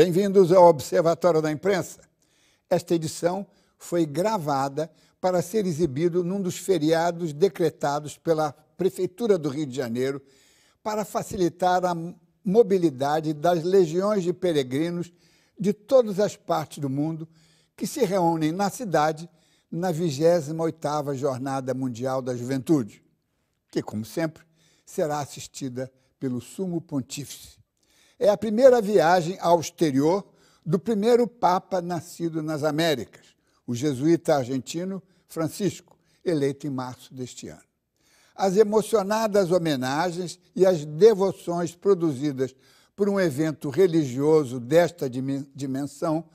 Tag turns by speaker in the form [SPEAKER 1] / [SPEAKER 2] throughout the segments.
[SPEAKER 1] Bem-vindos ao Observatório da Imprensa. Esta edição foi gravada para ser exibido num dos feriados decretados pela Prefeitura do Rio de Janeiro para facilitar a mobilidade das legiões de peregrinos de todas as partes do mundo que se reúnem na cidade na 28ª Jornada Mundial da Juventude, que, como sempre, será assistida pelo Sumo Pontífice. É a primeira viagem ao exterior do primeiro Papa nascido nas Américas, o jesuíta argentino Francisco, eleito em março deste ano. As emocionadas homenagens e as devoções produzidas por um evento religioso desta dimensão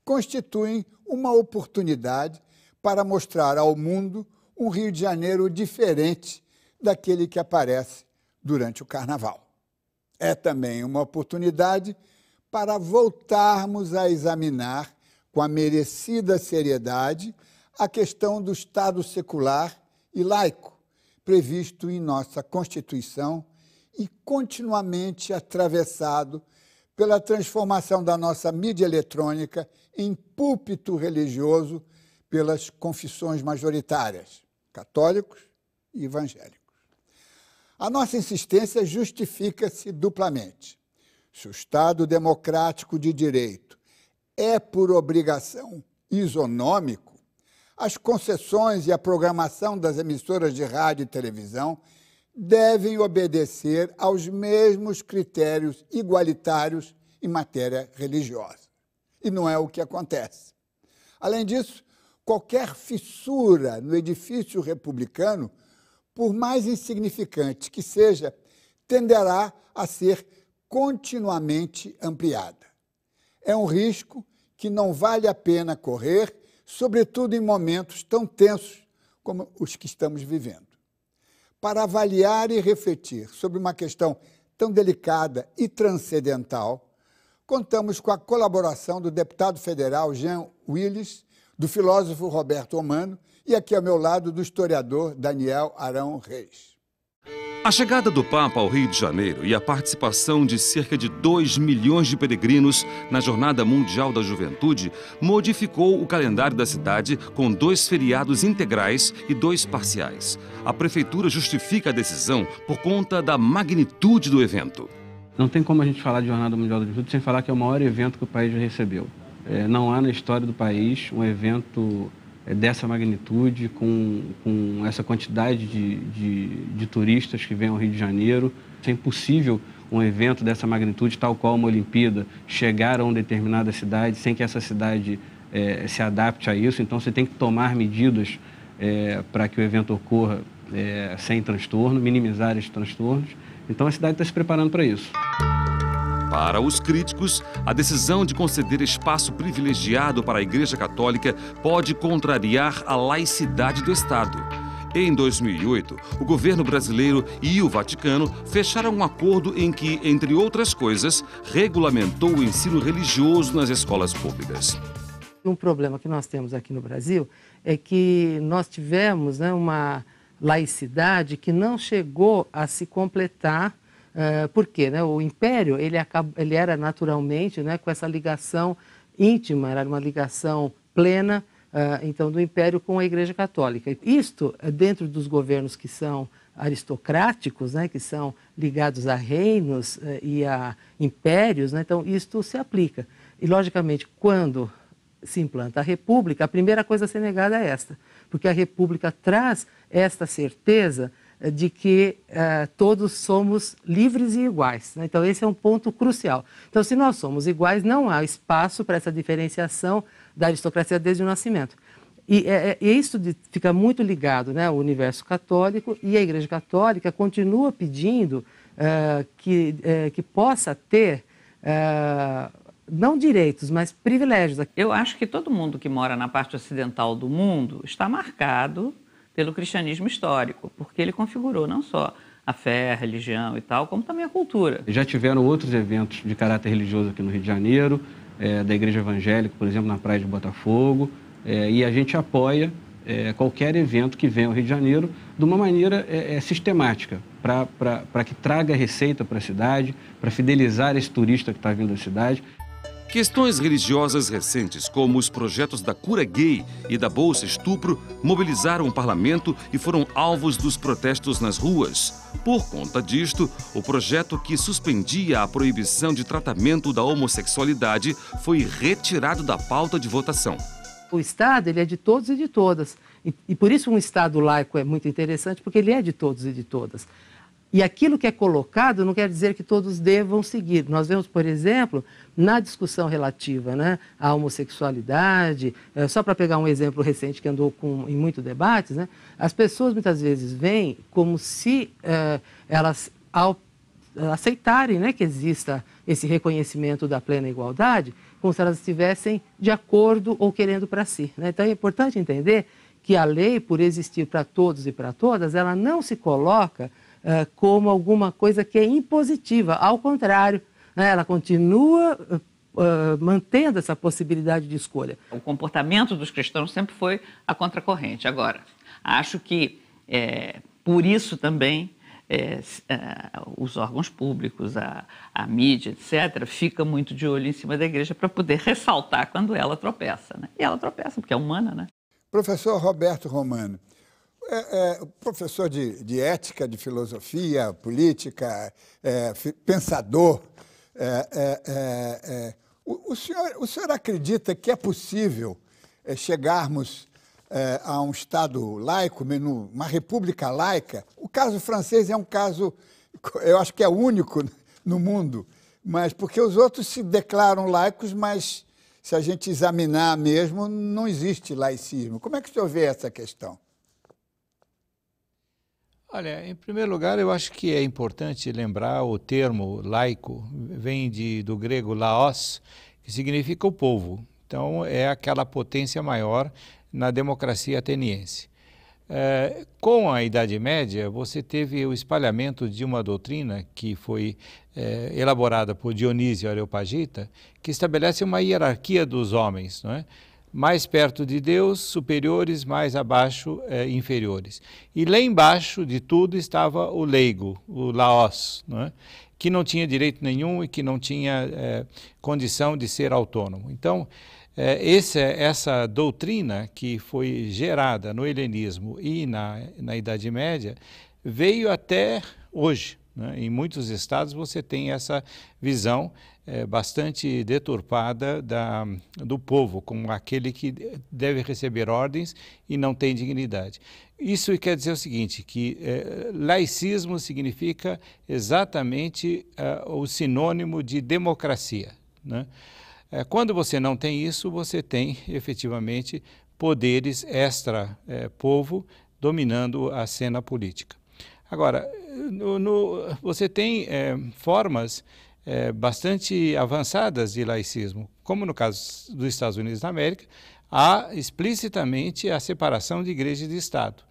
[SPEAKER 1] constituem uma oportunidade para mostrar ao mundo um Rio de Janeiro diferente daquele que aparece durante o Carnaval. É também uma oportunidade para voltarmos a examinar com a merecida seriedade a questão do Estado secular e laico, previsto em nossa Constituição e continuamente atravessado pela transformação da nossa mídia eletrônica em púlpito religioso pelas confissões majoritárias, católicos e evangélicos. A nossa insistência justifica-se duplamente. Se o Estado democrático de direito é, por obrigação, isonômico, as concessões e a programação das emissoras de rádio e televisão devem obedecer aos mesmos critérios igualitários em matéria religiosa. E não é o que acontece. Além disso, qualquer fissura no edifício republicano, por mais insignificante que seja, tenderá a ser continuamente ampliada. É um risco que não vale a pena correr, sobretudo em momentos tão tensos como os que estamos vivendo. Para avaliar e refletir sobre uma questão tão delicada e transcendental, contamos com a colaboração do deputado federal Jean Willis, do filósofo Roberto Omano e aqui ao meu lado do historiador Daniel Arão Reis.
[SPEAKER 2] A chegada do Papa ao Rio de Janeiro e a participação de cerca de 2 milhões de peregrinos na Jornada Mundial da Juventude modificou o calendário da cidade com 2 feriados integrais e 2 parciais. A Prefeitura justifica a decisão por conta da magnitude do evento.
[SPEAKER 3] Não tem como a gente falar de Jornada Mundial da Juventude sem falar que é o maior evento que o país já recebeu. Não há na história do país um evento dessa magnitude, com essa quantidade de turistas que vêm ao Rio de Janeiro. É impossível um evento dessa magnitude, tal qual uma Olimpíada, chegar a uma determinada cidade sem que essa cidade se adapte a isso. Então, você tem que tomar medidas para que o evento ocorra sem transtorno, minimizar esses transtornos. Então, a cidade está se preparando para isso.
[SPEAKER 2] Para os críticos, a decisão de conceder espaço privilegiado para a Igreja Católica pode contrariar a laicidade do Estado. Em 2008, o governo brasileiro e o Vaticano fecharam um acordo em que, entre outras coisas, regulamentou o ensino religioso nas escolas públicas.
[SPEAKER 4] Um problema que nós temos aqui no Brasil é que nós tivemos uma laicidade que não chegou a se completar. Por quê? O Império ele era naturalmente com essa ligação íntima, era uma ligação plena então, do Império com a Igreja Católica. Isto, dentro dos governos que são aristocráticos, que são ligados a reinos e a impérios, então isto se aplica. E, logicamente, quando se implanta a República, a primeira coisa a ser negada é esta, porque a República traz esta certeza de que todos somos livres e iguais. Então, esse é um ponto crucial. Então, se nós somos iguais, não há espaço para essa diferenciação da aristocracia desde o nascimento. E isso fica muito ligado ao universo católico, e a Igreja Católica continua pedindo que possa ter, não direitos, mas privilégios.
[SPEAKER 5] Eu acho que todo mundo que mora na parte ocidental do mundo está marcado pelo cristianismo histórico, porque ele configurou não só a fé, a religião e tal, como também a cultura.
[SPEAKER 3] Já tiveram outros eventos de caráter religioso aqui no Rio de Janeiro, da Igreja Evangélica, por exemplo, na Praia de Botafogo, e a gente apoia qualquer evento que venha ao Rio de Janeiro de uma maneira sistemática, para que traga receita para a cidade, para fidelizar esse turista que está vindo da cidade.
[SPEAKER 2] Questões religiosas recentes, como os projetos da cura gay e da bolsa estupro, mobilizaram o parlamento e foram alvos dos protestos nas ruas. Por conta disto, o projeto que suspendia a proibição de tratamento da homossexualidade foi retirado da pauta de votação.
[SPEAKER 4] O Estado, ele é de todos e de todas. E por isso um Estado laico é muito interessante, porque ele é de todos e de todas. E aquilo que é colocado não quer dizer que todos devam seguir. Nós vemos, por exemplo, na discussão relativa, né, à homossexualidade, só para pegar um exemplo recente que andou em muitos debates, né, as pessoas muitas vezes veem como se elas, ao aceitarem, né, que exista esse reconhecimento da plena igualdade, como se elas estivessem de acordo ou querendo para si, né? Então é importante entender que a lei, por existir para todos e para todas, ela não se coloca como alguma coisa que é impositiva. Ao contrário, né, ela continua mantendo essa possibilidade de escolha.
[SPEAKER 5] O comportamento dos cristãos sempre foi a contracorrente. Agora, acho que por isso também os órgãos públicos, a mídia, etc., fica muito de olho em cima da igreja para poder ressaltar quando ela tropeça, né? E ela tropeça, porque é humana, né?
[SPEAKER 1] Professor Roberto Romano, professor de ética, de filosofia, política, pensador, o senhor acredita que é possível chegarmos a um Estado laico, uma república laica? O caso francês é um caso, eu acho que é único no mundo, mas porque os outros se declaram laicos, mas se a gente examinar mesmo, não existe laicismo. Como é que o senhor vê essa questão?
[SPEAKER 6] Olha, em primeiro lugar, eu acho que é importante lembrar o termo laico, vem do grego laos, que significa o povo. Então, é aquela potência maior na democracia ateniense. Com a Idade Média, você teve o espalhamento de uma doutrina que foi elaborada por Dionísio Areopagita, que estabelece uma hierarquia dos homens, não é? Mais perto de Deus, superiores, mais abaixo, inferiores. E lá embaixo de tudo estava o leigo, o laos, não é? Que não tinha direito nenhum e que não tinha condição de ser autônomo. Então, essa doutrina que foi gerada no helenismo e na Idade Média veio até hoje, né? Em muitos estados você tem essa visão bastante deturpada do povo, como aquele que deve receber ordens e não tem dignidade. Isso quer dizer o seguinte, que laicismo significa exatamente o sinônimo de democracia, né? Quando você não tem isso, você tem efetivamente poderes extra-povo dominando a cena política. Agora, você tem formas bastante avançadas de laicismo, como no caso dos Estados Unidos da América, há explicitamente a separação de igreja e de Estado,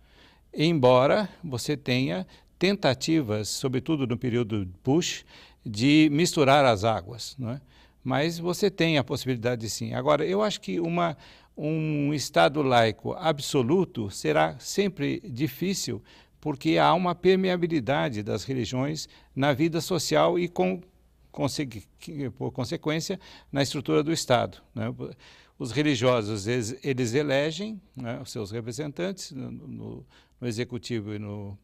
[SPEAKER 6] embora você tenha tentativas, sobretudo no período Bush, de misturar as águas, não é? Mas você tem a possibilidade de sim. Agora, eu acho que um Estado laico absoluto será sempre difícil, porque há uma permeabilidade das religiões na vida social e, por consequência, na estrutura do Estado, né? Os religiosos, eles elegem, né, os seus representantes no executivo e no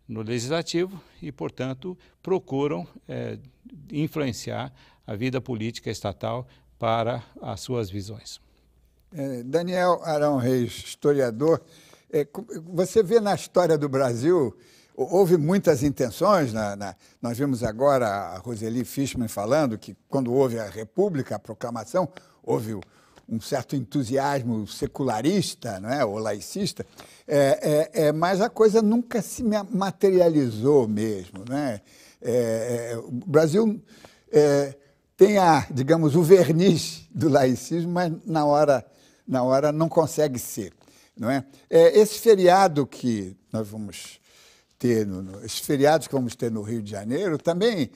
[SPEAKER 6] legislativo e, portanto, procuram influenciar a vida política estatal para as suas visões.
[SPEAKER 1] Daniel Arão Reis, historiador, você vê na história do Brasil, houve muitas intenções, nós vimos agora a Roseli Fishman falando que quando houve a República, a proclamação, houve um certo entusiasmo secularista, não é, ou laicista, mas a coisa nunca se materializou mesmo, né? O Brasil tem digamos, o verniz do laicismo, mas na hora não consegue ser, não é? Esse feriado que nós vamos ter, esses feriados que vamos ter no Rio de Janeiro, também,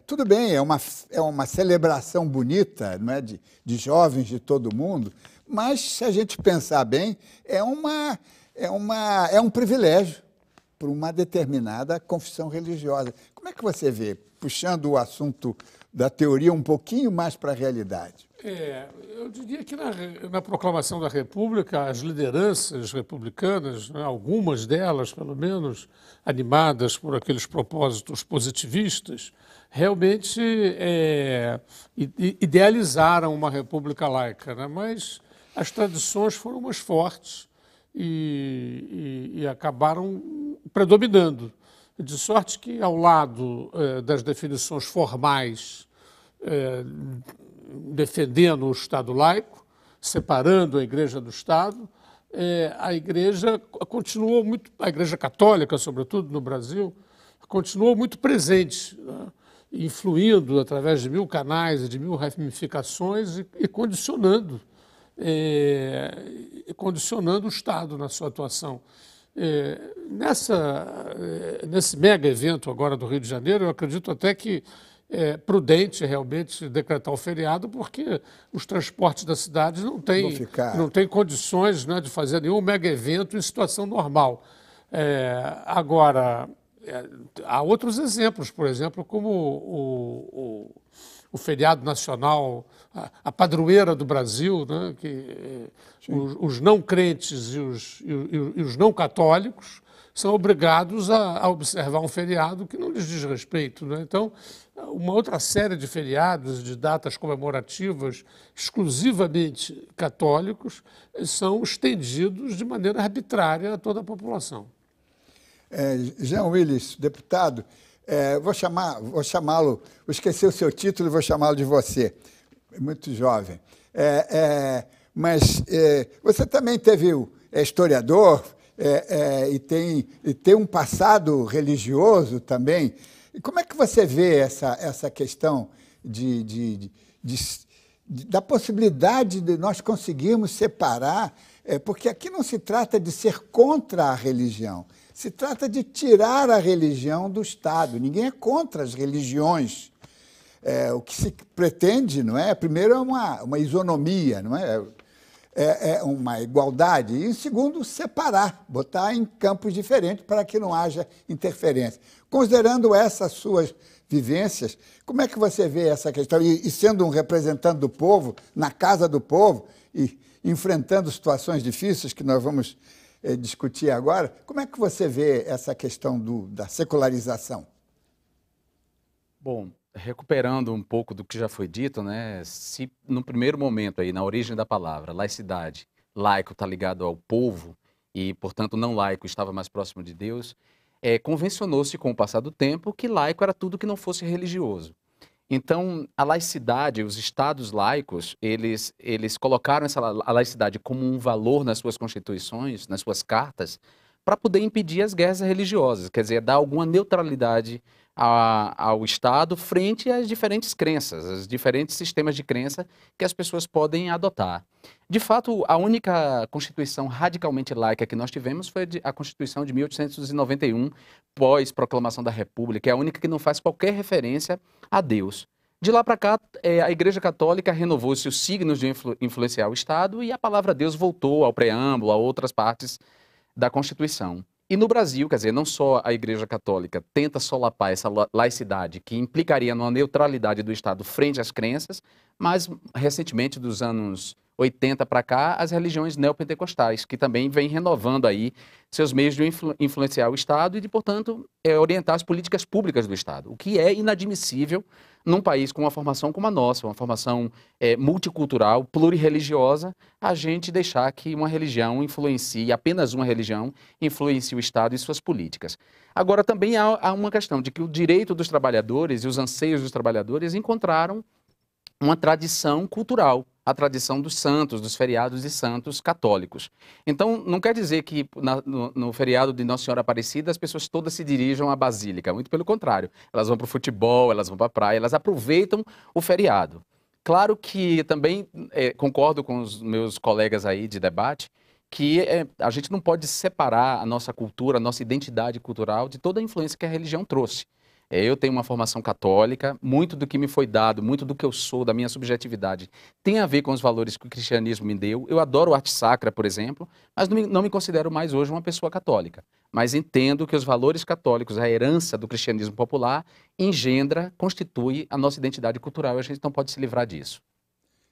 [SPEAKER 1] tudo bem, é uma celebração bonita, não é? De jovens de todo mundo, mas, se a gente pensar bem, é um privilégio para uma determinada confissão religiosa. Como é que você vê, puxando o assunto da teoria um pouquinho mais para a realidade?
[SPEAKER 7] Eu diria que na proclamação da República, as lideranças republicanas, né, algumas delas, pelo menos, animadas por aqueles propósitos positivistas, realmente idealizaram uma república laica, né? Mas as tradições foram mais fortes e acabaram predominando, de sorte que, ao lado das definições formais defendendo o Estado laico, separando a Igreja do Estado, a Igreja continuou muito, a Igreja Católica, sobretudo no Brasil, continuou muito presente, né? Influindo através de 1000 canais e de 1000 ramificações e condicionando o Estado na sua atuação. Nesse mega evento agora do Rio de Janeiro, eu acredito até que é prudente realmente decretar o feriado, porque os transportes da cidade não têm condições, né, de fazer nenhum mega evento em situação normal. Agora, há outros exemplos, por exemplo, como o feriado nacional, a padroeira do Brasil, né, que os não crentes e os não católicos são obrigados a observar um feriado que não lhes diz respeito, né? Então, uma outra série de feriados, de datas comemorativas exclusivamente católicos, são estendidos de maneira arbitrária a toda a população.
[SPEAKER 1] Jean Willis, deputado, vou chamá-lo, vou esquecer o seu título e vou chamá-lo de você, muito jovem. Mas você também é historiador e tem um passado religioso também. E como é que você vê essa questão da possibilidade de nós conseguirmos separar, porque aqui não se trata de ser contra a religião, se trata de tirar a religião do Estado. Ninguém é contra as religiões. O que se pretende, não é? Primeiro, é uma isonomia, não é? É uma igualdade. E, segundo, separar, botar em campos diferentes para que não haja interferência. Considerando essas suas vivências, como é que você vê essa questão? E sendo um representante do povo, na casa do povo, e enfrentando situações difíceis que nós vamos discutir agora, como é que você vê essa questão da secularização?
[SPEAKER 8] Bom, recuperando um pouco do que já foi dito, né? Se no primeiro momento aí, na origem da palavra, laicidade, laico está ligado ao povo e, portanto, não laico estava mais próximo de Deus, convencionou-se com o passar do tempo que laico era tudo que não fosse religioso. Então, a laicidade, os estados laicos, eles colocaram a laicidade como um valor nas suas constituições, nas suas cartas, para poder impedir as guerras religiosas, quer dizer, dar alguma neutralidade ao Estado frente às diferentes crenças, aos diferentes sistemas de crença que as pessoas podem adotar. De fato, a única Constituição radicalmente laica que nós tivemos foi a Constituição de 1891, pós-proclamação da República, que é a única que não faz qualquer referência a Deus. De lá para cá, a Igreja Católica renovou-se os signos de influenciar o Estado e a palavra Deus voltou ao preâmbulo, a outras partes da Constituição. E no Brasil, quer dizer, não só a Igreja Católica tenta solapar essa laicidade que implicaria numa neutralidade do Estado frente às crenças, mas recentemente, dos anos 80 para cá, as religiões neopentecostais, que também vêm renovando aí seus meios de influenciar o Estado e de, portanto, orientar as políticas públicas do Estado, o que é inadmissível num país com uma formação como a nossa, uma formação multicultural, plurirreligiosa, a gente deixar que uma religião influencie, apenas uma religião, influencie o Estado e suas políticas. Agora, também há uma questão de que o direito dos trabalhadores e os anseios dos trabalhadores encontraram uma tradição cultural, a tradição dos santos, dos feriados de santos católicos. Então, não quer dizer que no feriado de Nossa Senhora Aparecida as pessoas todas se dirijam à Basílica, muito pelo contrário. Elas vão para o futebol, elas vão para a praia, elas aproveitam o feriado. Claro que também concordo com os meus colegas aí de debate que a gente não pode separar a nossa cultura, a nossa identidade cultural de toda a influência que a religião trouxe. Eu tenho uma formação católica, muito do que me foi dado, muito do que eu sou, da minha subjetividade, tem a ver com os valores que o cristianismo me deu. Eu adoro arte sacra, por exemplo, mas não me considero mais hoje uma pessoa católica. Mas entendo que os valores católicos, a herança do cristianismo popular, constitui a nossa identidade cultural e a gente não pode se livrar disso.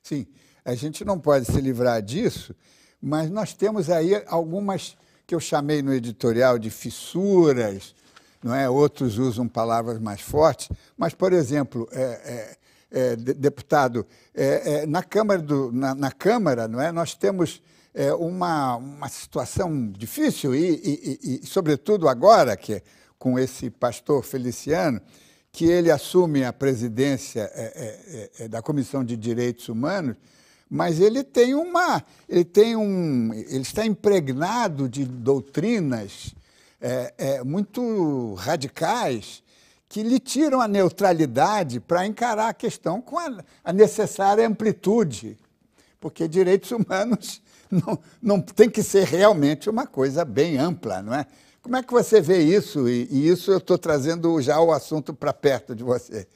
[SPEAKER 1] Sim, a gente não pode se livrar disso, mas nós temos aí algumas que eu chamei no editorial de fissuras, não é? Outros usam palavras mais fortes, mas, por exemplo, deputado, na Câmara, não é? Nós temos uma situação difícil e, sobretudo agora, que com esse pastor Feliciano, que ele assume a presidência da Comissão de Direitos Humanos, mas ele está impregnado de doutrinas muito radicais que lhe tiram a neutralidade para encarar a questão com a necessária amplitude, porque direitos humanos não tem que ser realmente uma coisa bem ampla, não é? Como é que você vê isso? E isso eu estou trazendo já o assunto para perto de você.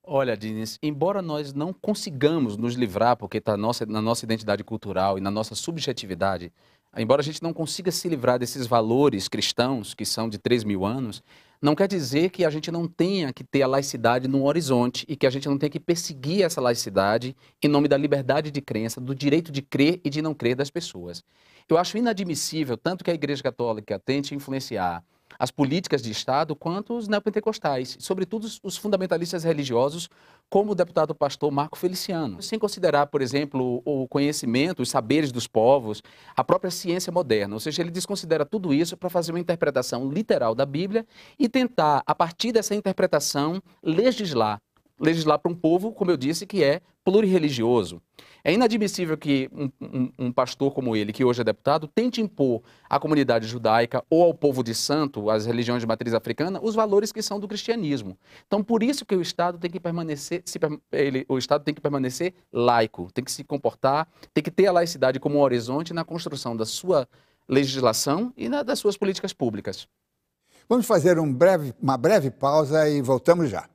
[SPEAKER 8] Olha, Diniz, embora nós não consigamos nos livrar, porque está na nossa identidade cultural e na nossa subjetividade, embora a gente não consiga se livrar desses valores cristãos, que são de 3.000 anos, não quer dizer que a gente não tenha que ter a laicidade no horizonte e que a gente não tenha que perseguir essa laicidade em nome da liberdade de crença, do direito de crer e de não crer das pessoas. Eu acho inadmissível tanto que a Igreja Católica tente influenciar as políticas de Estado quanto os neopentecostais, sobretudo os fundamentalistas religiosos, como o deputado pastor Marco Feliciano, sem considerar, por exemplo, o conhecimento, os saberes dos povos, a própria ciência moderna, ou seja, ele desconsidera tudo isso para fazer uma interpretação literal da Bíblia e tentar, a partir dessa interpretação, legislar para um povo, como eu disse, que é plurirreligioso. É inadmissível que um pastor como ele, que hoje é deputado, tente impor à comunidade judaica ou ao povo de santo, às religiões de matriz africana, os valores que são do cristianismo. Então, por isso que o Estado tem que permanecer, laico, tem que se comportar, tem que ter a laicidade como um horizonte na construção da sua legislação e das suas políticas públicas.
[SPEAKER 1] Vamos fazer uma breve pausa e voltamos já.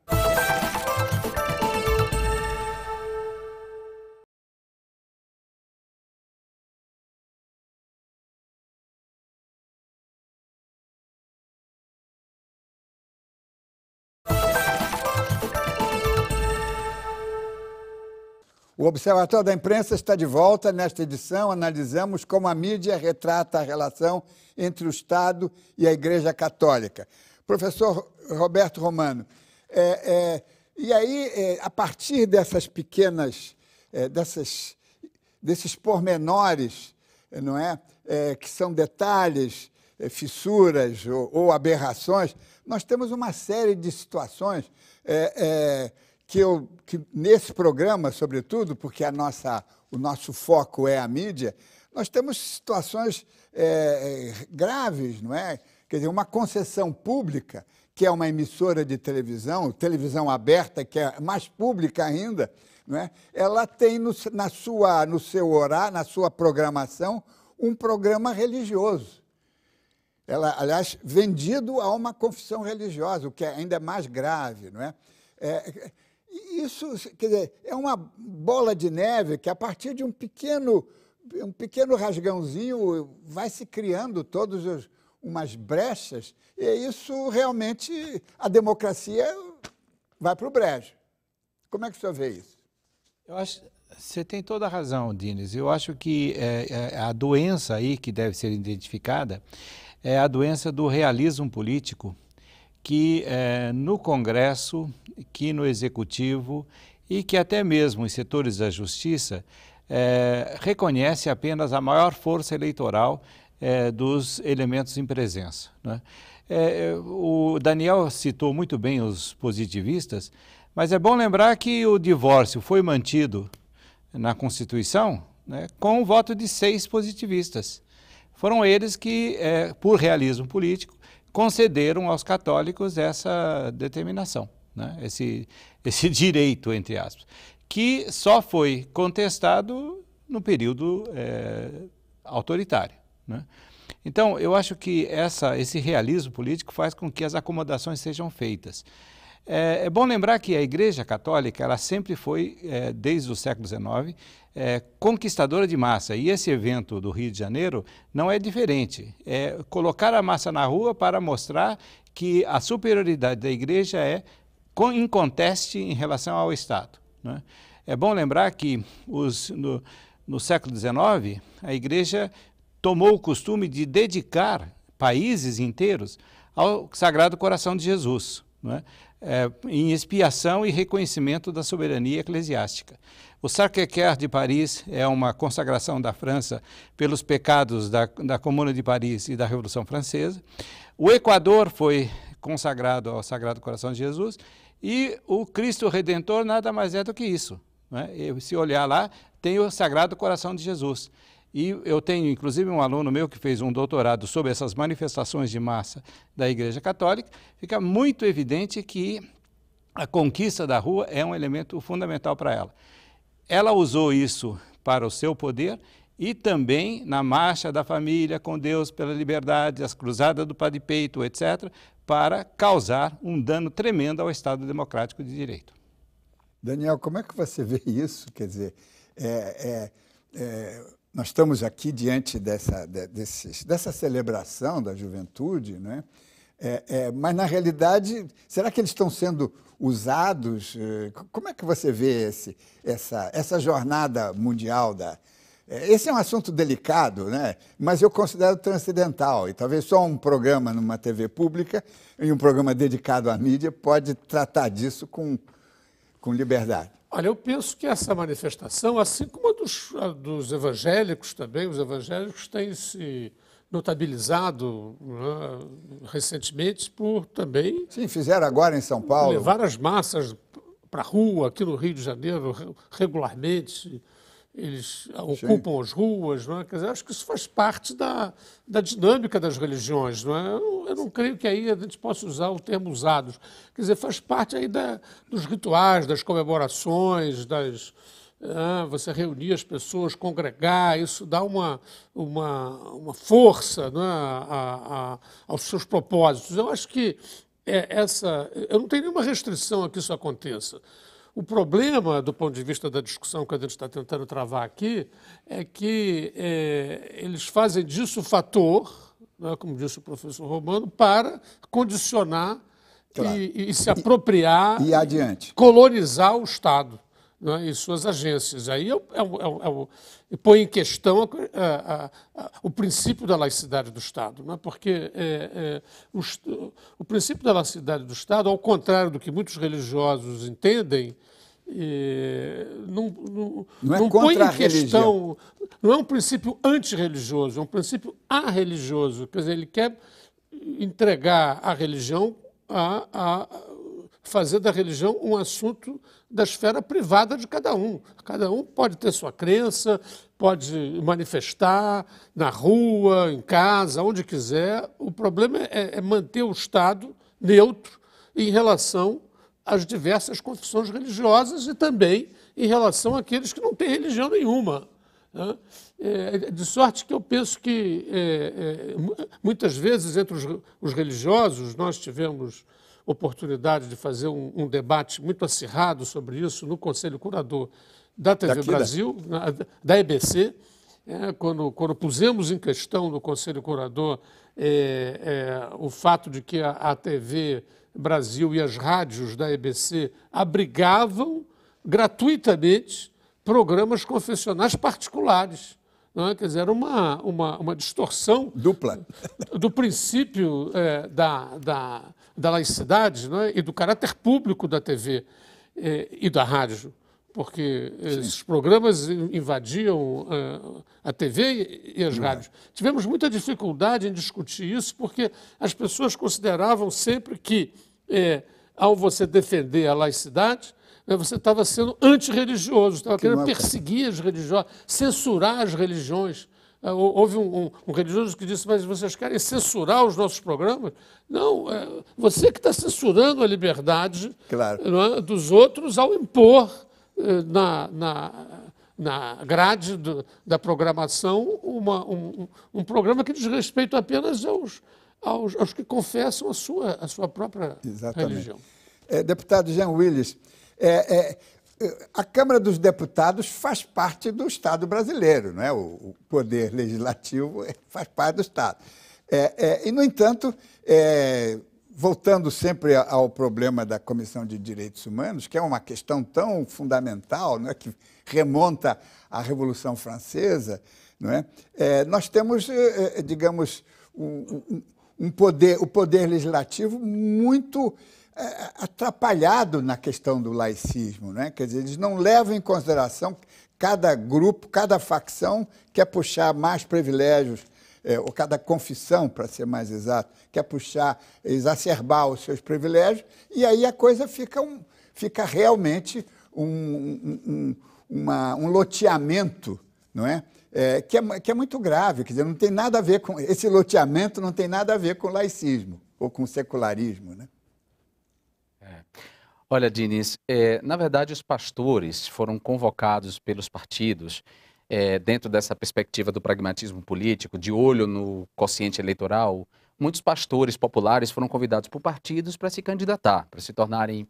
[SPEAKER 1] O Observatório da Imprensa está de volta. Nesta edição, analisamos como a mídia retrata a relação entre o Estado e a Igreja Católica. Professor Roberto Romano, e aí, a partir dessas pequenas, desses pormenores, não é? Que são detalhes, fissuras ou aberrações, nós temos uma série de situações que nesse programa, sobretudo, porque o nosso foco é a mídia, nós temos situações graves, não é? Quer dizer, uma concessão pública, que é uma emissora de televisão aberta, que é mais pública ainda, não é? Ela tem na seu horário, na sua programação, um programa religioso. Ela, aliás, vendido a uma confissão religiosa, o que é ainda mais grave, não é? Isso, quer dizer, é uma bola de neve que, a partir de um pequeno rasgãozinho, vai se criando umas brechas, e isso realmente, a democracia vai para o brejo. Como é que o senhor vê isso?
[SPEAKER 6] Eu acho, você tem toda a razão, Diniz. Eu acho que a doença aí que deve ser identificada é a doença do realismo político, que no Congresso, que no Executivo e que até mesmo em setores da Justiça reconhece apenas a maior força eleitoral dos elementos em presença, né? O Daniel citou muito bem os positivistas, mas é bom lembrar que o divórcio foi mantido na Constituição, né, com o voto de 6 positivistas. Foram eles que, por realismo político, concederam aos católicos essa determinação, né? Esse direito, entre aspas, que só foi contestado no período autoritário, né? Então, eu acho que esse realismo político faz com que as acomodações sejam feitas. É bom lembrar que a Igreja Católica, ela sempre foi, desde o século XIX, conquistadora de massa. E esse evento do Rio de Janeiro não é diferente. É colocar a massa na rua para mostrar que a superioridade da Igreja é inconteste em relação ao Estado, né? É bom lembrar que no século XIX, a Igreja tomou o costume de dedicar países inteiros ao Sagrado Coração de Jesus, né? Em expiação e reconhecimento da soberania eclesiástica. O Sacré-Cœur de Paris é uma consagração da França pelos pecados da Comuna de Paris e da Revolução Francesa. O Equador foi consagrado ao Sagrado Coração de Jesus e o Cristo Redentor nada mais é do que isso, né? Se olhar lá, tem o Sagrado Coração de Jesus. E eu tenho, inclusive, um aluno meu que fez um doutorado sobre essas manifestações de massa da Igreja Católica. Fica muito evidente que a conquista da rua é um elemento fundamental para ela. Ela usou isso para o seu poder e também na marcha da família com Deus pela liberdade, as cruzadas do Padre Peito, etc., para causar um dano tremendo ao Estado Democrático de Direito.
[SPEAKER 1] Daniel, como é que você vê isso? Quer dizer, nós estamos aqui diante dessa celebração da juventude, né? Mas, na realidade, será que eles estão sendo usados? Como é que você vê essa jornada mundial? Esse é um assunto delicado, né? Mas eu considero transcendental, e talvez só um programa numa TV pública e um programa dedicado à mídia pode tratar disso com liberdade.
[SPEAKER 7] Olha, eu penso que essa manifestação, assim como a dos evangélicos também, os evangélicos têm se notabilizado, né, recentemente por também...
[SPEAKER 1] Sim, fizeram agora em São Paulo.
[SPEAKER 7] Levar as massas para a rua, aqui no Rio de Janeiro, regularmente. Eles ocupam as ruas, não é? Quer dizer, acho que isso faz parte da dinâmica das religiões, não é? Eu não creio que aí a gente possa usar o termo usados. Quer dizer, faz parte aí dos rituais, das comemorações, você reunir as pessoas, congregar, isso dá uma força, não é? Aos seus propósitos. Eu acho que eu não tenho nenhuma restrição a que isso aconteça. O problema, do ponto de vista da discussão que a gente está tentando travar aqui, é que eles fazem disso fator, né, como disse o professor Romano, para condicionar, claro, e se apropriar,
[SPEAKER 1] e adiante,
[SPEAKER 7] colonizar o Estado, né, e suas agências. Aí põe em questão o princípio da laicidade do Estado, né, porque o princípio da laicidade do Estado, ao contrário do que muitos religiosos entendem, não põe em questão, não é um princípio antirreligioso, é um princípio arreligioso. Quer dizer, ele quer entregar a religião a fazer da religião um assunto da esfera privada de cada um. Cada um pode ter sua crença, pode manifestar na rua, em casa, onde quiser. O problema é manter o Estado neutro em relação às diversas confissões religiosas e também em relação àqueles que não têm religião nenhuma, né? De sorte que eu penso que, muitas vezes, entre os religiosos, nós tivemos oportunidade de fazer um debate muito acirrado sobre isso no Conselho Curador da TV Brasil, da EBC, quando pusemos em questão no Conselho Curador o fato de que a TV Brasil e as rádios da EBC abrigavam gratuitamente programas confessionais particulares. Não é? Quer dizer, era uma distorção
[SPEAKER 1] dupla
[SPEAKER 7] do princípio da laicidade, não é? E do caráter público da TV e da rádio, porque esses programas invadiam a TV e as rádios. Tivemos muita dificuldade em discutir isso, porque as pessoas consideravam sempre que, ao você defender a laicidade, você estava sendo antirreligioso, estava querendo perseguir as religiosas, censurar as religiões. Houve um religioso que disse, mas vocês querem censurar os nossos programas? Não, você que está censurando a liberdade, claro, não é, dos outros ao impor na grade da programação um programa que diz respeito apenas aos que confessam a sua própria religião.
[SPEAKER 1] Deputado Jean Willis, a Câmara dos Deputados faz parte do Estado brasileiro, não é? O poder legislativo faz parte do Estado. E, no entanto, voltando sempre ao problema da Comissão de Direitos Humanos, que é uma questão tão fundamental, não é? Que remonta à Revolução Francesa, não é? Nós temos, digamos, o poder legislativo muito atrapalhado na questão do laicismo, né? Quer dizer, eles não levam em consideração cada grupo, cada facção quer puxar mais privilégios, ou cada confissão, para ser mais exato, quer exacerbar os seus privilégios, e aí a coisa fica realmente um loteamento, não é? Que é muito grave, quer dizer, não tem nada a ver com esse loteamento, não tem nada a ver com laicismo ou com secularismo, né?
[SPEAKER 8] Olha, Diniz, na verdade os pastores foram convocados pelos partidos dentro dessa perspectiva do pragmatismo político, de olho no quociente eleitoral. Muitos pastores populares foram convidados por partidos para se candidatar, para se tornarem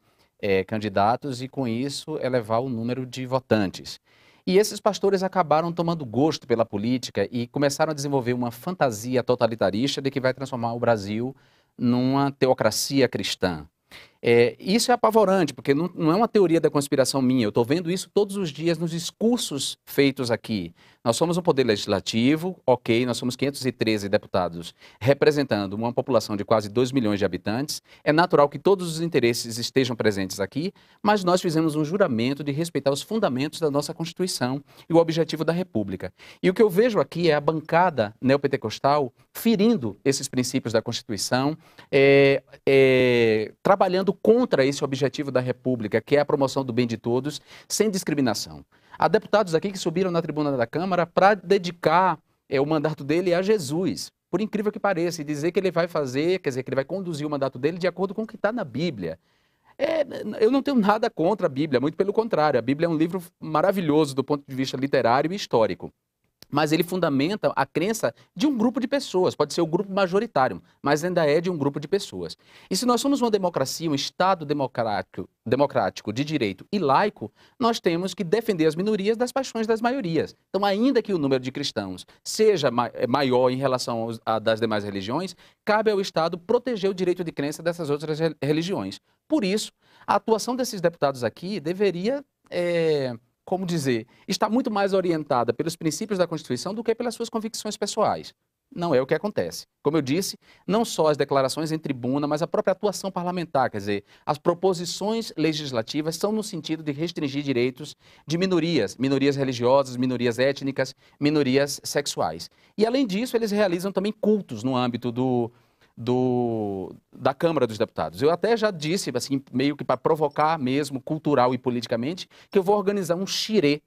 [SPEAKER 8] candidatos e, com isso, elevar o número de votantes. E esses pastores acabaram tomando gosto pela política e começaram a desenvolver uma fantasia totalitarista de que vai transformar o Brasil numa teocracia cristã. Isso é apavorante, porque não é uma teoria da conspiração minha, eu estou vendo isso todos os dias nos discursos feitos aqui. Nós somos um poder legislativo, ok, nós somos 513 deputados representando uma população de quase 2 milhões de habitantes, é natural que todos os interesses estejam presentes aqui, mas nós fizemos um juramento de respeitar os fundamentos da nossa Constituição e o objetivo da República. E o que eu vejo aqui é a bancada neopentecostal ferindo esses princípios da Constituição, trabalhando contra esse objetivo da República, que é a promoção do bem de todos, sem discriminação. Há deputados aqui que subiram na tribuna da Câmara para dedicar o mandato dele a Jesus, por incrível que pareça, e dizer que ele vai fazer, quer dizer, que ele vai conduzir o mandato dele de acordo com o que está na Bíblia. Eu não tenho nada contra a Bíblia, muito pelo contrário, a Bíblia é um livro maravilhoso do ponto de vista literário e histórico. Mas ele fundamenta a crença de um grupo de pessoas, pode ser o grupo majoritário, mas ainda é de um grupo de pessoas. E se nós somos uma democracia, um Estado democrático de direito e laico, nós temos que defender as minorias das paixões das maiorias. Então, ainda que o número de cristãos seja maior em relação a das demais religiões, cabe ao Estado proteger o direito de crença dessas outras religiões. Por isso, a atuação desses deputados aqui deveria... como dizer, está muito mais orientada pelos princípios da Constituição do que pelas suas convicções pessoais. Não é o que acontece. Como eu disse, não só as declarações em tribuna, mas a própria atuação parlamentar, quer dizer, as proposições legislativas são no sentido de restringir direitos de minorias religiosas, minorias étnicas, minorias sexuais. E, além disso, eles realizam também cultos no âmbito da Câmara dos Deputados. Eu até já disse, assim, meio que para provocar mesmo, cultural e politicamente, que eu vou organizar um xirê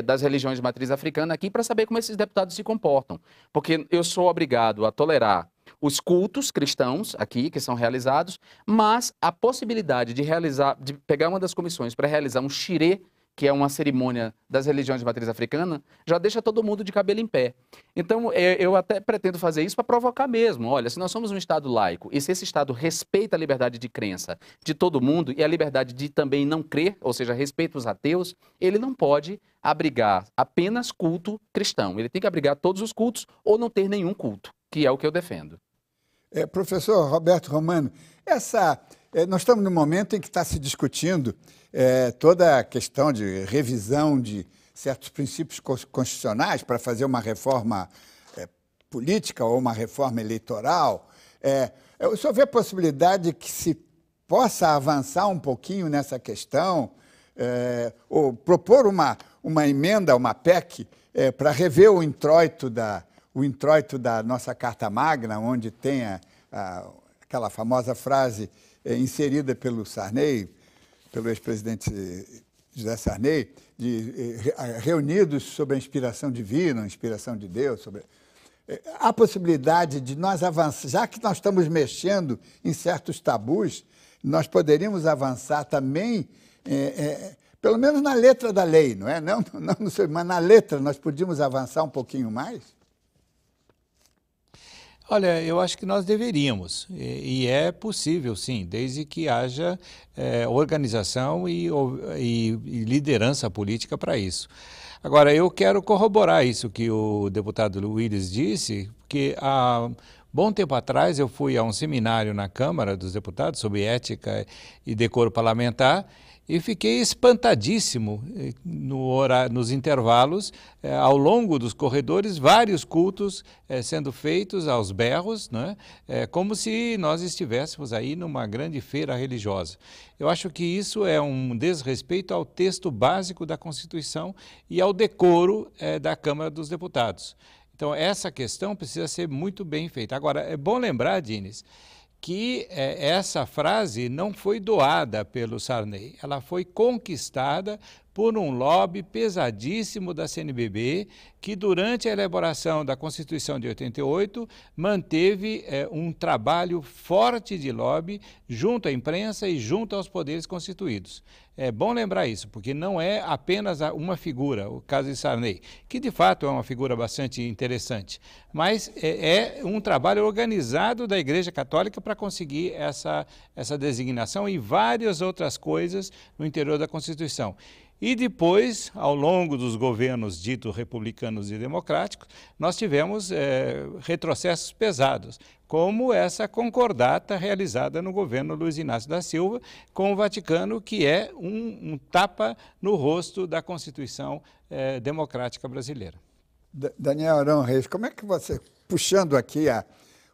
[SPEAKER 8] das religiões de matriz africana aqui para saber como esses deputados se comportam. Porque eu sou obrigado a tolerar os cultos cristãos aqui, que são realizados, mas a possibilidade de pegar uma das comissões para realizar um xirê, que é uma cerimônia das religiões de matriz africana, já deixa todo mundo de cabelo em pé. Então, eu até pretendo fazer isso para provocar mesmo. Olha, se nós somos um Estado laico e se esse Estado respeita a liberdade de crença de todo mundo e a liberdade de também não crer, ou seja, respeita os ateus, ele não pode abrigar apenas culto cristão. Ele tem que abrigar todos os cultos ou não ter nenhum culto, que é o que eu defendo.
[SPEAKER 1] Professor Roberto Romano, nós estamos num momento em que está se discutindo toda a questão de revisão de certos princípios constitucionais para fazer uma reforma política ou uma reforma eleitoral. O senhor vê a possibilidade que se possa avançar um pouquinho nessa questão, ou propor uma emenda, uma PEC, para rever o introito da nossa Carta Magna, onde tem aquela famosa frase inserida pelo Sarney, pelo ex-presidente José Sarney, reunidos sob a inspiração divina, a inspiração de Deus. Há possibilidade de nós avançar, já que nós estamos mexendo em certos tabus, nós poderíamos avançar também Pelo menos na letra da lei, não é? Não sei, mas na letra nós podíamos avançar um pouquinho mais?
[SPEAKER 6] Olha, eu acho que nós deveríamos, e é possível, sim, desde que haja organização e liderança política para isso. Agora, eu quero corroborar isso que o deputado Willis disse, porque há bom tempo atrás eu fui a um seminário na Câmara dos Deputados sobre ética e decoro parlamentar, e fiquei espantadíssimo nos intervalos, ao longo dos corredores, vários cultos sendo feitos aos berros, né? Como se nós estivéssemos aí numa grande feira religiosa. Eu acho que isso é um desrespeito ao texto básico da Constituição e ao decoro da Câmara dos Deputados. Então, essa questão precisa ser muito bem feita. Agora, é bom lembrar, Diniz, que essa frase não foi doada pelo Sarney, ela foi conquistada por um lobby pesadíssimo da CNBB, que durante a elaboração da Constituição de 88 manteve um trabalho forte de lobby junto à imprensa e junto aos poderes constituídos. É bom lembrar isso, porque não é apenas uma figura, o caso de Sarney, que de fato é uma figura bastante interessante, mas é um trabalho organizado da Igreja Católica para conseguir essa designação e várias outras coisas no interior da Constituição. E depois, ao longo dos governos ditos republicanos e democráticos, nós tivemos retrocessos pesados, como essa concordata realizada no governo Luiz Inácio da Silva com o Vaticano, que é um tapa no rosto da Constituição democrática brasileira.
[SPEAKER 1] Daniel Arão Reis, como é que você, puxando aqui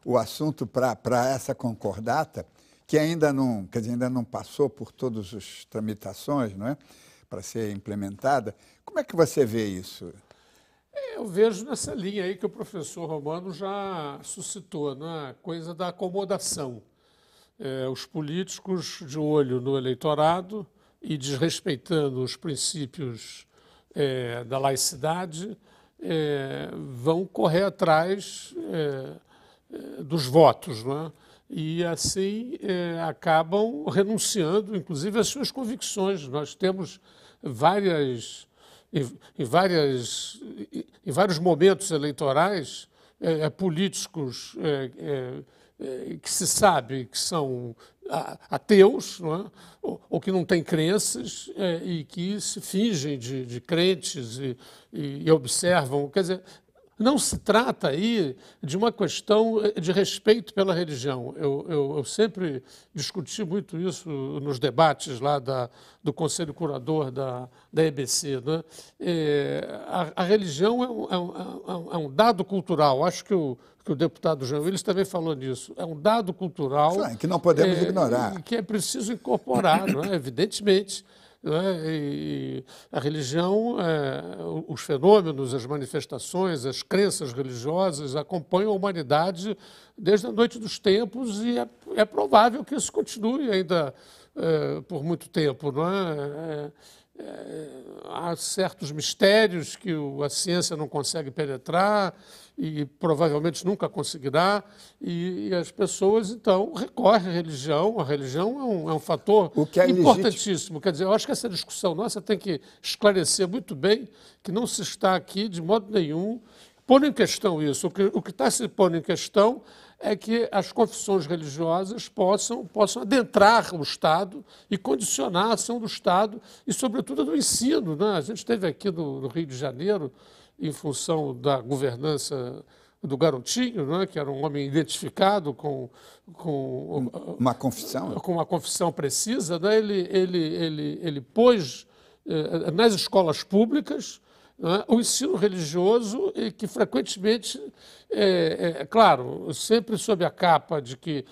[SPEAKER 1] o assunto para essa concordata, que ainda não passou por todas as tramitações, não é? Para ser implementada, como é que você vê isso?
[SPEAKER 7] Eu vejo nessa linha aí que o professor Romano já suscitou, né? Coisa da acomodação. Os políticos de olho no eleitorado e desrespeitando os princípios da laicidade vão correr atrás dos votos, não é? E assim acabam renunciando, inclusive, às suas convicções. Nós temos em vários momentos eleitorais políticos que se sabe que são ateus, não é? ou que não têm crenças e que se fingem de crentes e observam. Quer dizer, não se trata aí de uma questão de respeito pela religião. Eu sempre discuti muito isso nos debates lá do Conselho Curador da EBC. Né? A religião é um dado cultural. Acho que o deputado João Willis também falou nisso. É um dado cultural
[SPEAKER 1] que não podemos ignorar.
[SPEAKER 7] Que é preciso incorporar, não é? Evidentemente. E a religião, os fenômenos, as manifestações, as crenças religiosas acompanham a humanidade desde a noite dos tempos e é provável que isso continue ainda por muito tempo. Não é? Há certos mistérios que a ciência não consegue penetrar e provavelmente nunca conseguirá, e as pessoas, então, recorrem à religião. A religião é um fator importantíssimo. Quer dizer, eu acho que essa discussão nossa tem que esclarecer muito bem que não se está aqui, de modo nenhum, pondo em questão isso. O que está se pondo em questão é que as confissões religiosas possam adentrar o Estado e condicionar a ação do Estado e, sobretudo, do ensino. Né? A gente esteve aqui no Rio de Janeiro, em função da governança do Garotinho, né? Que era um homem identificado com
[SPEAKER 1] uma confissão,
[SPEAKER 7] com uma confissão precisa. Né? Ele pôs nas escolas públicas o ensino religioso, que frequentemente, claro, sempre sob a capa de que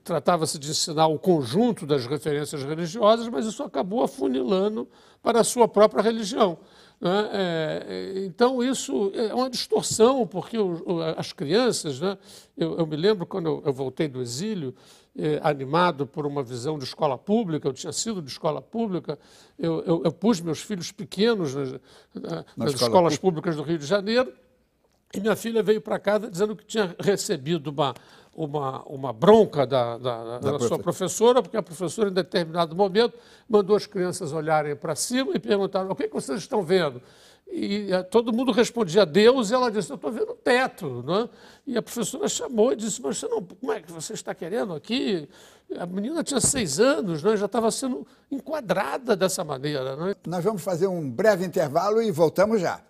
[SPEAKER 7] tratava-se de ensinar o conjunto das referências religiosas, mas isso acabou afunilando para a sua própria religião. Então, isso é uma distorção, porque as crianças, né? Eu me lembro quando eu voltei do exílio, animado por uma visão de escola pública, eu tinha sido de escola pública, eu pus meus filhos pequenos nas escolas públicas do Rio de Janeiro, e minha filha veio para casa dizendo que tinha recebido uma bronca da sua professora, porque a professora, em determinado momento, mandou as crianças olharem para cima e perguntaram: o que vocês estão vendo? E todo mundo respondia Deus, e ela disse: eu estou vendo o teto. Né? E a professora chamou e disse: mas como é que você está querendo aqui? A menina tinha 6 anos, né? Já estava sendo enquadrada dessa maneira. Né?
[SPEAKER 1] Nós vamos fazer um breve intervalo e voltamos já.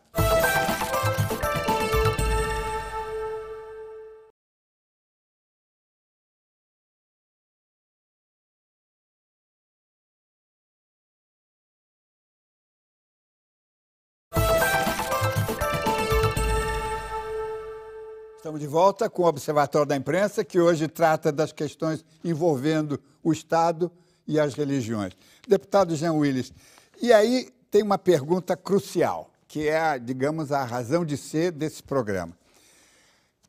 [SPEAKER 1] Estamos de volta com o Observatório da Imprensa, que hoje trata das questões envolvendo o Estado e as religiões. Deputado Jean Willis, e aí tem uma pergunta crucial, que é, digamos, a razão de ser desse programa.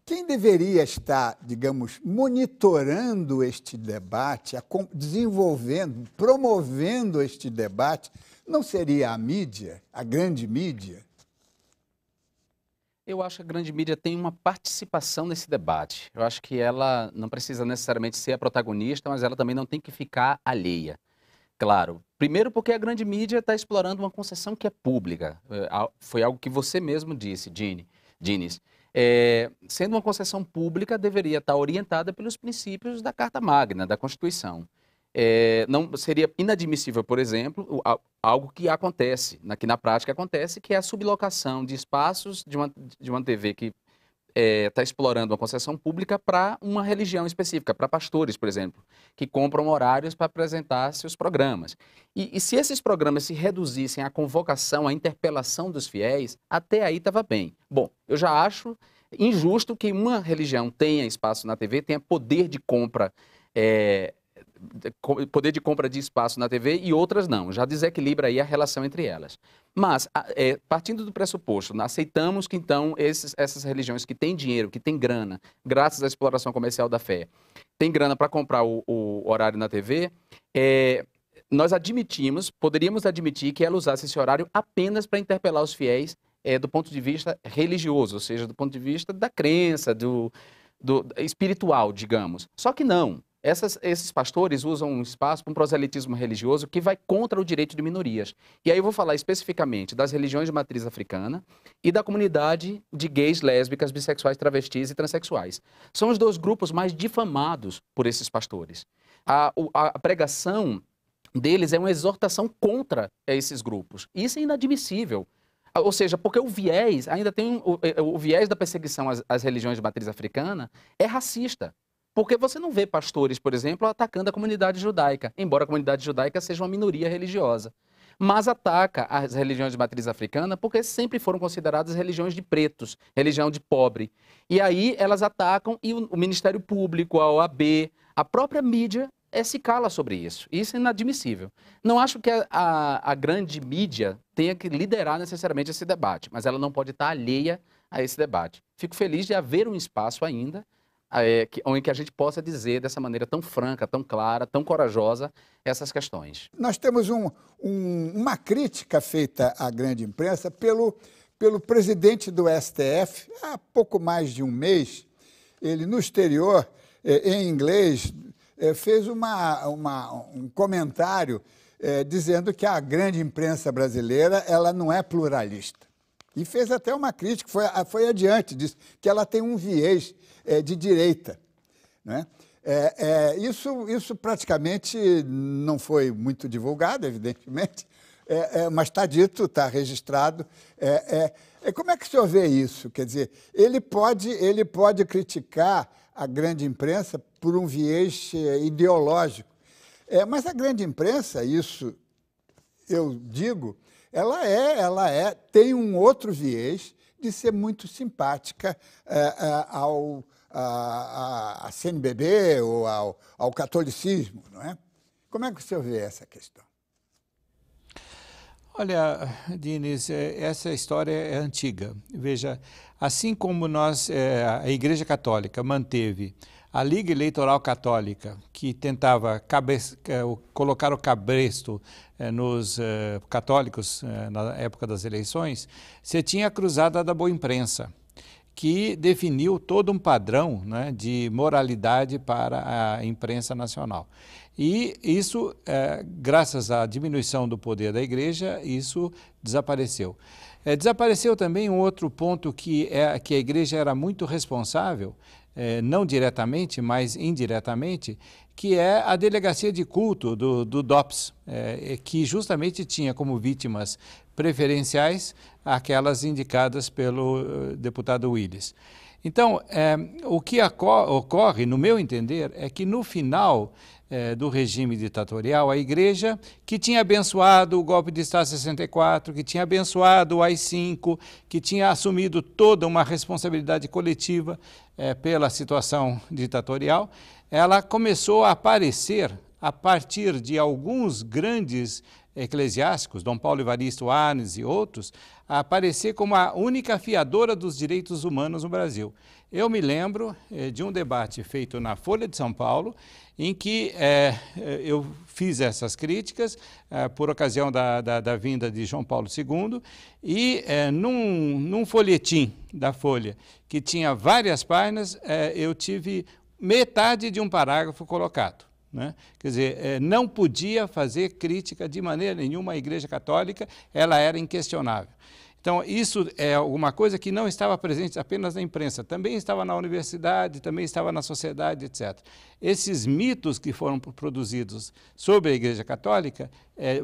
[SPEAKER 1] Quem deveria estar, digamos, monitorando este debate, desenvolvendo, promovendo este debate, não seria a mídia, a grande mídia?
[SPEAKER 8] Eu acho que a grande mídia tem uma participação nesse debate. Eu acho que ela não precisa necessariamente ser a protagonista, mas ela também não tem que ficar alheia. Claro, primeiro porque a grande mídia está explorando uma concessão que é pública. Foi algo que você mesmo disse, Diniz. Sendo uma concessão pública, deveria estar orientada pelos princípios da Carta Magna, da Constituição. Não seria inadmissível, por exemplo, algo que acontece, que na prática acontece, que é a sublocação de espaços de uma TV que está explorando uma concessão pública para uma religião específica, para pastores, por exemplo, que compram horários para apresentar seus programas. E se esses programas se reduzissem à convocação, à interpelação dos fiéis, até aí estava bem. Bom, eu já acho injusto que uma religião tenha espaço na TV, tenha poder de compra de espaço na TV e outras não. Já desequilibra aí a relação entre elas. Mas, partindo do pressuposto, aceitamos que então essas religiões que têm dinheiro, que têm grana, graças à exploração comercial da fé, têm grana para comprar o horário na TV, nós poderíamos admitir que ela usasse esse horário apenas para interpelar os fiéis do ponto de vista religioso, ou seja, do ponto de vista da crença, do espiritual, digamos. Só que não. Esses pastores usam um espaço para um proselitismo religioso que vai contra o direito de minorias. E aí eu vou falar especificamente das religiões de matriz africana e da comunidade de gays, lésbicas, bissexuais, travestis e transexuais. São os 2 grupos mais difamados por esses pastores. A pregação deles é uma exortação contra esses grupos. Isso é inadmissível. Ou seja, porque o viés, ainda tem o viés da perseguição às religiões de matriz africana é racista. Porque você não vê pastores, por exemplo, atacando a comunidade judaica, embora a comunidade judaica seja uma minoria religiosa. Mas ataca as religiões de matriz africana porque sempre foram consideradas religiões de pretos, religião de pobre. E aí elas atacam e o Ministério Público, a OAB, a própria mídia se cala sobre isso. Isso é inadmissível. Não acho que a grande mídia tenha que liderar necessariamente esse debate, mas ela não pode estar alheia a esse debate. Fico feliz de haver um espaço ainda em que a gente possa dizer dessa maneira tão franca, tão clara, tão corajosa essas questões.
[SPEAKER 1] Nós temos uma crítica feita à grande imprensa pelo presidente do STF, há pouco mais de um mês. Ele, no exterior, em inglês, fez um comentário dizendo que a grande imprensa brasileira ela não é pluralista. E fez até uma crítica, foi adiante, disse que ela tem um viés de direita. Né? Isso praticamente não foi muito divulgado, evidentemente, mas está dito, está registrado. Como é que o senhor vê isso? Quer dizer, ele pode criticar a grande imprensa por um viés ideológico, mas a grande imprensa, isso eu digo, ela tem um outro viés de ser muito simpática à CNBB ou ao catolicismo, não é? Como é que o senhor vê essa questão?
[SPEAKER 6] Olha, Diniz, essa história é antiga. Veja, assim como a Igreja Católica manteve a Liga Eleitoral Católica, que tentava colocar o cabresto nos católicos na época das eleições, você tinha a Cruzada da Boa Imprensa. que definiu todo um padrão, né, de moralidade para a imprensa nacional. E isso, graças à diminuição do poder da igreja, isso desapareceu. Desapareceu também um outro ponto que a igreja era muito responsável, não diretamente, mas indiretamente, que é a delegacia de culto do DOPS, que justamente tinha como vítimas preferenciais aquelas indicadas pelo deputado Willis. Então, o que ocorre, no meu entender, é que no final do regime ditatorial, a igreja, que tinha abençoado o golpe de Estado 64, que tinha abençoado o AI-5, que tinha assumido toda uma responsabilidade coletiva pela situação ditatorial, ela começou a aparecer a partir de alguns grandes eclesiásticos, Dom Paulo Evaristo Arnes e outros, a aparecer como a única fiadora dos direitos humanos no Brasil. Eu me lembro de um debate feito na Folha de São Paulo, em que eu fiz essas críticas por ocasião da vinda de João Paulo II, e num folhetim da Folha, que tinha várias páginas, eu tive metade de um parágrafo colocado, né? Quer dizer, não podia fazer crítica de maneira nenhuma à Igreja Católica, ela era inquestionável. Então, isso é alguma coisa que não estava presente apenas na imprensa, também estava na universidade, também estava na sociedade, etc. Esses mitos que foram produzidos sobre a Igreja Católica,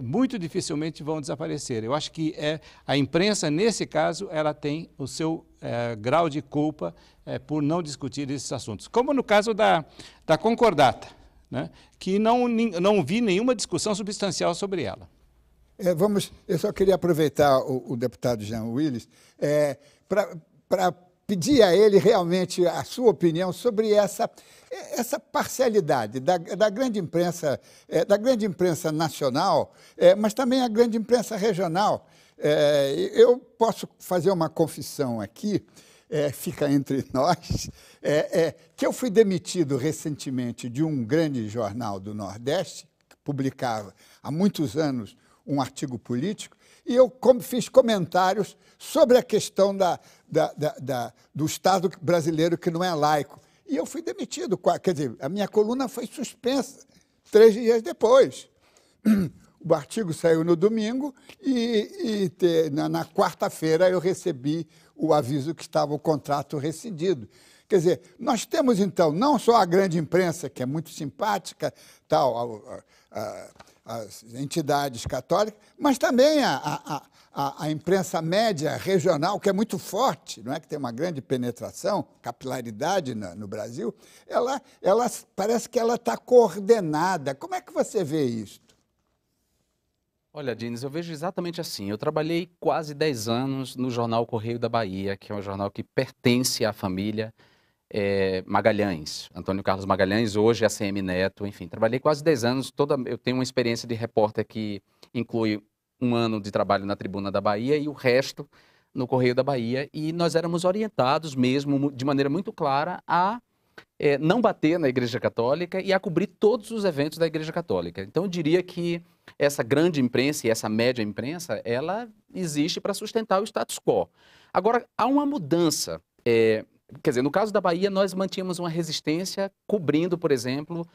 [SPEAKER 6] muito dificilmente vão desaparecer. Eu acho que a imprensa, nesse caso, ela tem o seu grau de culpa por não discutir esses assuntos. Como no caso da concordata, né, que não vi nenhuma discussão substancial sobre ela.
[SPEAKER 1] Eu só queria aproveitar o deputado Jean Willis para pedir a ele realmente a sua opinião sobre essa parcialidade da grande imprensa nacional, mas também a grande imprensa regional. Eu posso fazer uma confissão aqui, fica entre nós, que eu fui demitido recentemente de um grande jornal do Nordeste, que publicava há muitos anos um artigo político, e eu fiz comentários sobre a questão do Estado brasileiro que não é laico. E eu fui demitido, quer dizer, a minha coluna foi suspensa 3 dias depois. O artigo saiu no domingo e na quarta-feira eu recebi o aviso que estava o contrato rescindido. Quer dizer, nós temos, então, não só a grande imprensa, que é muito simpática, as entidades católicas, mas também a imprensa média regional, que é muito forte, não é, que tem uma grande penetração, capilaridade no Brasil, ela parece que ela está coordenada. Como é que você vê isso?
[SPEAKER 8] Olha, Diniz, eu vejo exatamente assim. Eu trabalhei quase 10 anos no jornal Correio da Bahia, que é um jornal que pertence à família Magalhães, Antônio Carlos Magalhães, hoje é ACM Neto, enfim, trabalhei quase 10 anos, eu tenho uma experiência de repórter que inclui 1 ano de trabalho na Tribuna da Bahia e o resto no Correio da Bahia, e nós éramos orientados mesmo, de maneira muito clara, a não bater na Igreja Católica e a cobrir todos os eventos da Igreja Católica. Então eu diria que essa grande imprensa e essa média imprensa, ela existe para sustentar o status quo. Agora, há uma mudança. Quer dizer, no caso da Bahia, nós mantínhamos uma resistência cobrindo, por exemplo,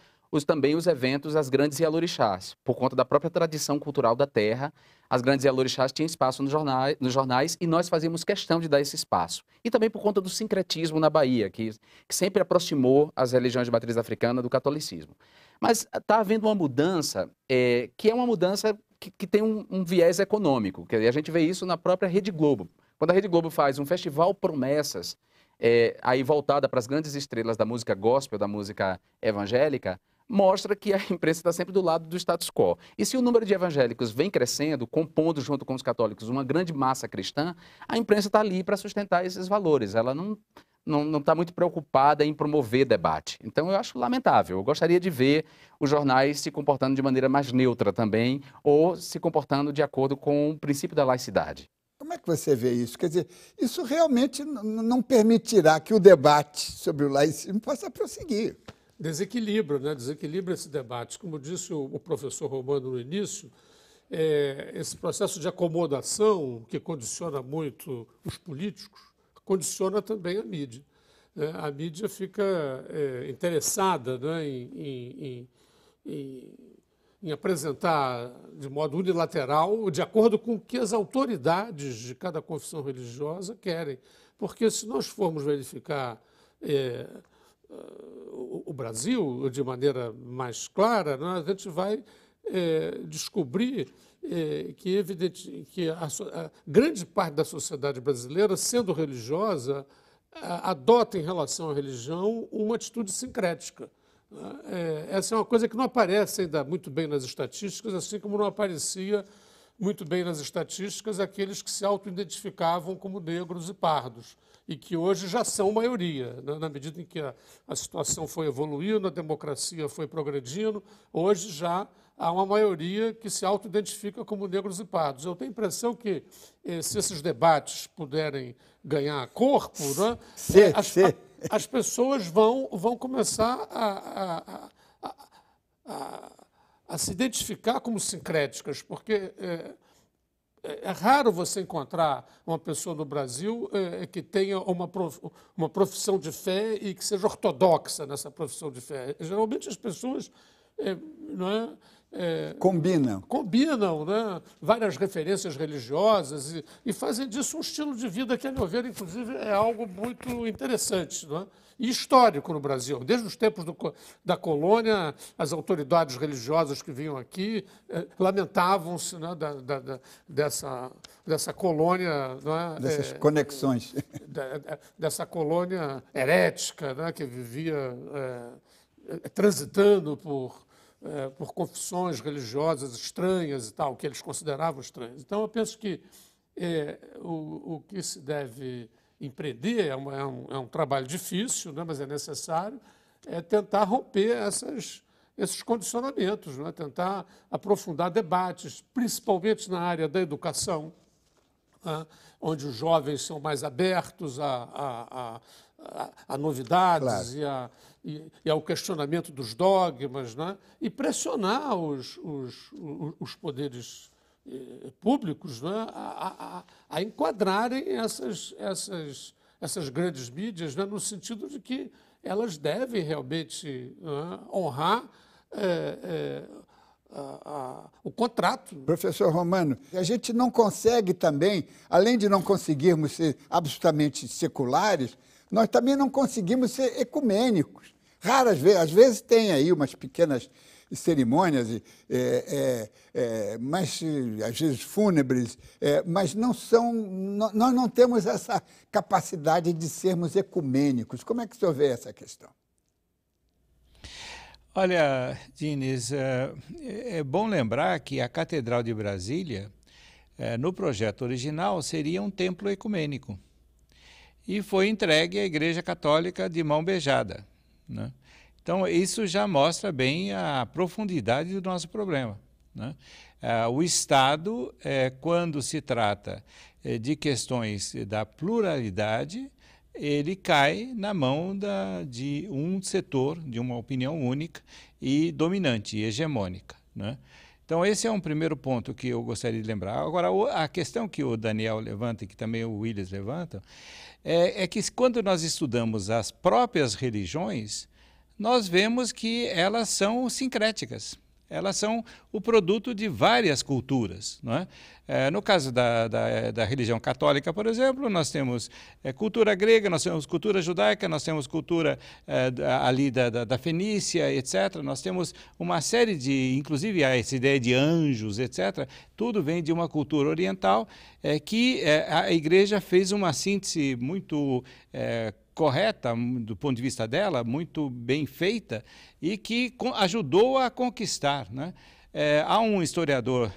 [SPEAKER 8] também os eventos das grandes Ialorixás. Por conta da própria tradição cultural da terra, as grandes Ialorixás tinham espaço nos jornais e nós fazíamos questão de dar esse espaço. E também por conta do sincretismo na Bahia, que sempre aproximou as religiões de matriz africana do catolicismo. Mas está havendo uma mudança, que é uma mudança que tem um viés econômico. Que a gente vê isso na própria Rede Globo. Quando a Rede Globo faz um festival Promessas, aí voltada para as grandes estrelas da música gospel, da música evangélica, mostra que a imprensa está sempre do lado do status quo. E se o número de evangélicos vem crescendo, compondo junto com os católicos uma grande massa cristã, a imprensa está ali para sustentar esses valores. Ela não está muito preocupada em promover debate. Então, eu acho lamentável. Eu gostaria de ver os jornais se comportando de maneira mais neutra também, ou se comportando de acordo com o princípio da laicidade.
[SPEAKER 1] Como é que você vê isso? Quer dizer, isso realmente não permitirá que o debate sobre o laicismo possa prosseguir.
[SPEAKER 7] Desequilibra, né? Desequilibra esse debate. Como disse o professor Romano no início, esse processo de acomodação que condiciona muito os políticos, condiciona também a mídia. A mídia fica interessada, né, em apresentar de modo unilateral, de acordo com o que as autoridades de cada confissão religiosa querem. Porque se nós formos verificar o Brasil de maneira mais clara, né, a gente vai descobrir que a grande parte da sociedade brasileira, sendo religiosa, adota em relação à religião uma atitude sincrética. Essa é uma coisa que não aparece ainda muito bem nas estatísticas, assim como não aparecia muito bem nas estatísticas aqueles que se auto-identificavam como negros e pardos, e que hoje já são maioria, né? Na medida em que a situação foi evoluindo, a democracia foi progredindo, hoje já há uma maioria que se auto-identifica como negros e pardos. Eu tenho a impressão que, se esses debates puderem ganhar corpo, né, as pessoas vão começar a se identificar como sincréticas, porque é raro você encontrar uma pessoa no Brasil que tenha uma profissão de fé e que seja ortodoxa nessa profissão de fé. Geralmente as pessoas combinam, né, várias referências religiosas e fazem disso um estilo de vida que, a meu ver, inclusive, é algo muito interessante, né, e histórico no Brasil. Desde os tempos da colônia, as autoridades religiosas que vinham aqui lamentavam-se, né, dessa colônia... Né,
[SPEAKER 1] dessas conexões.
[SPEAKER 7] Dessa colônia herética, né, que vivia transitando por confissões religiosas estranhas e tal, que eles consideravam estranhas. Então, eu penso que o que se deve empreender é um trabalho difícil, né, mas é necessário, tentar romper esses condicionamentos, né, tentar aprofundar debates, principalmente na área da educação, né, onde os jovens são mais abertos a novidades, claro, e ao questionamento dos dogmas, né? E pressionar os poderes públicos, né? a enquadrarem essas grandes mídias, né? No sentido de que elas devem realmente, né, honrar o contrato.
[SPEAKER 1] Professor Romano, a gente não consegue também, além de não conseguirmos ser absolutamente seculares, nós também não conseguimos ser ecumênicos. Raras vezes, às vezes tem aí umas pequenas cerimônias, mas às vezes fúnebres, mas nós não temos essa capacidade de sermos ecumênicos. Como é que o senhor vê essa questão?
[SPEAKER 6] Olha, Diniz, é bom lembrar que a Catedral de Brasília, no projeto original, seria um templo ecumênico. E foi entregue à Igreja Católica de mão beijada, né? Então, isso já mostra bem a profundidade do nosso problema, né? O Estado, quando se trata de questões da pluralidade, ele cai na mão de um setor, de uma opinião única e dominante, e hegemônica, né? Então, esse é um primeiro ponto que eu gostaria de lembrar. Agora, a questão que o Daniel levanta e que também o Willis levanta, é que quando nós estudamos as próprias religiões, nós vemos que elas são sincréticas. Elas são o produto de várias culturas, não é? No caso da religião católica, por exemplo, nós temos cultura grega, nós temos cultura judaica, nós temos cultura ali da Fenícia, etc. Nós temos uma série inclusive essa ideia de anjos, etc. Tudo vem de uma cultura oriental que a Igreja fez uma síntese muito correta, do ponto de vista dela, muito bem feita, e que ajudou a conquistar, né? Há um historiador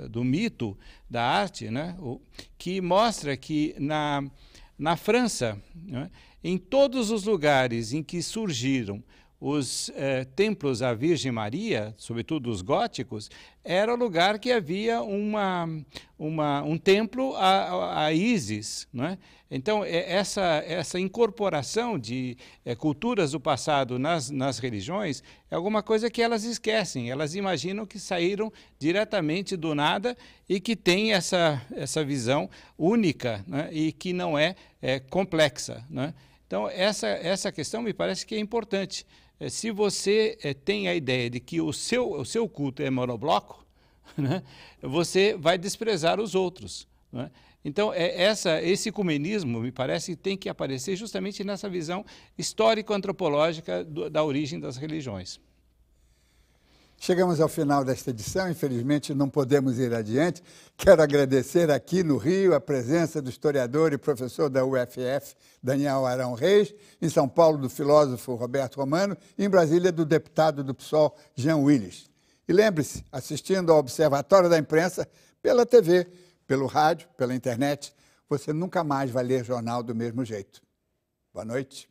[SPEAKER 6] do mito, da arte, né, que mostra que na França, né, em todos os lugares em que surgiram os templos à Virgem Maria, sobretudo os góticos, era o lugar que havia um templo a Ísis, não é? Então, essa incorporação de culturas do passado nas religiões é alguma coisa que elas esquecem. Elas imaginam que saíram diretamente do nada e que tem essa visão única, né? E que não é complexa, né? Então, essa questão me parece que é importante. Se você tem a ideia de que o seu culto é monobloco, né, você vai desprezar os outros, né? Então, esse ecumenismo, me parece, tem que aparecer justamente nessa visão histórico-antropológica da origem das religiões.
[SPEAKER 1] Chegamos ao final desta edição, infelizmente não podemos ir adiante. Quero agradecer aqui no Rio a presença do historiador e professor da UFF, Daniel Arão Reis, em São Paulo do filósofo Roberto Romano e em Brasília do deputado do PSOL, Jean Willis. E lembre-se, assistindo ao Observatório da Imprensa pela TV, pelo rádio, pela internet, você nunca mais vai ler jornal do mesmo jeito. Boa noite.